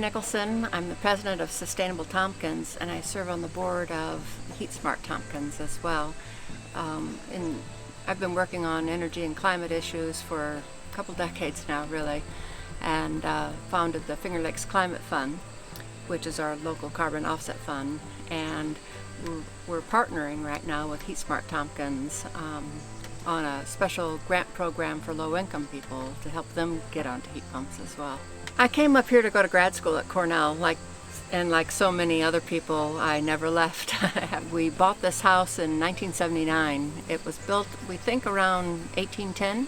Nicholson. I'm the President of Sustainable Tompkins, and I serve on the board of HeatSmart Tompkins as well. I've been working on energy and climate issues for a couple decades now, really, and founded the Finger Lakes Climate Fund, which is our local carbon offset fund, and we're partnering right now with HeatSmart Tompkins on a special grant program for low-income people to help them get onto heat pumps as well. I came up here to go to grad school at Cornell, like so many other people, I never left. We bought this house in 1979. It was built, we think, around 1810,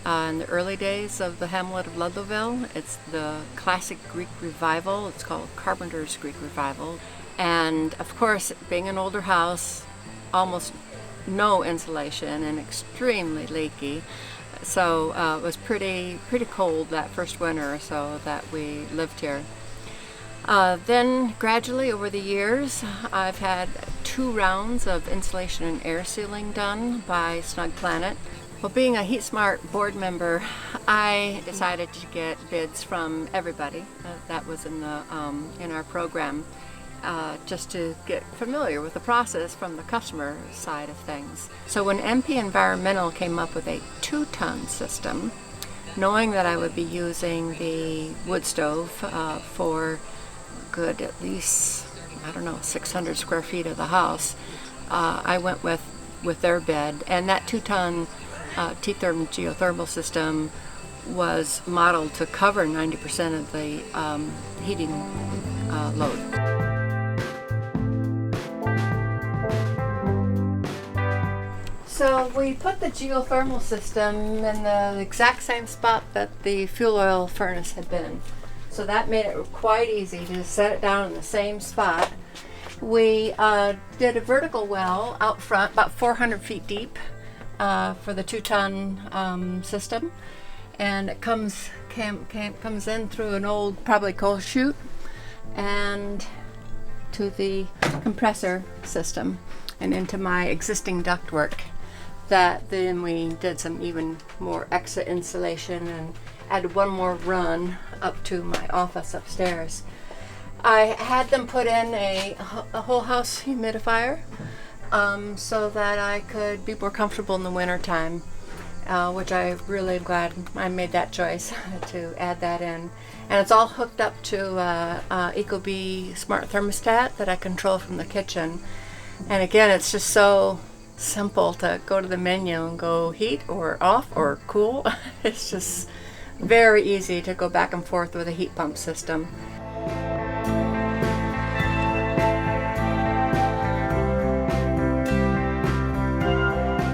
in the early days of the hamlet of Ludlowville. It's the classic Greek revival. It's called Carpenter's Greek Revival. And of course, being an older house, almost no insulation and extremely leaky. So it was pretty cold that first winter or so that we lived here. Then gradually over the years, I've had 2 rounds of insulation and air sealing done by Snug Planet. Well, being a HeatSmart board member, I decided to get bids from everybody that was in our program, just to get familiar with the process from the customer side of things. So when MP Environmental came up with a 2-ton system, knowing that I would be using the wood stove for good at least, 600 square feet of the house, I went with their bid, and that 2-ton T-therm geothermal system was modeled to cover 90% of the heating load. So we put the geothermal system in the exact same spot that the fuel oil furnace had been. So that made it quite easy to set it down in the same spot. We did a vertical well out front, about 400 feet deep, for the 2-ton system. And it comes in through an old, probably coal chute, and to the compressor system and into my existing ductwork. That then we did some even more extra insulation and added one more run up to my office upstairs. I had them put in a whole house humidifier so that I could be more comfortable in the winter time, which I'm really glad I made that choice to add that in. And it's all hooked up to ecobee smart thermostat that I control from the kitchen. And again, it's just so simple to go to the menu and go heat or off or cool. It's just very easy to go back and forth with a heat pump system.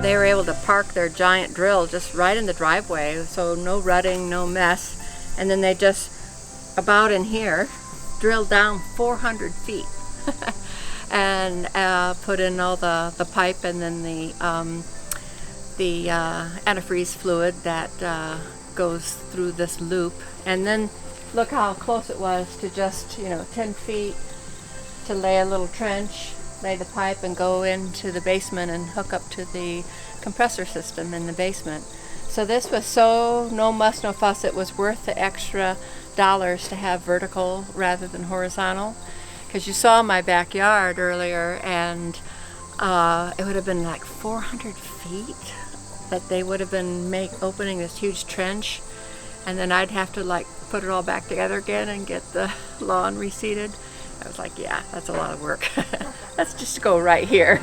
They were able to park their giant drill just right in the driveway, so no rutting, no mess. And then they just, about in here, drilled down 400 feet. And put in all the pipe and then the antifreeze fluid that goes through this loop. And then look how close it was to just 10 feet to lay a little trench, lay the pipe, and go into the basement and hook up to the compressor system in the basement. So this was so no muss, no fuss. It was worth the extra dollars to have vertical rather than horizontal. Because you saw my backyard earlier, and it would have been like 400 feet that they would have been opening this huge trench, and then I'd have to put it all back together again and get the lawn reseeded. I was like, yeah, that's a lot of work. Let's just go right here.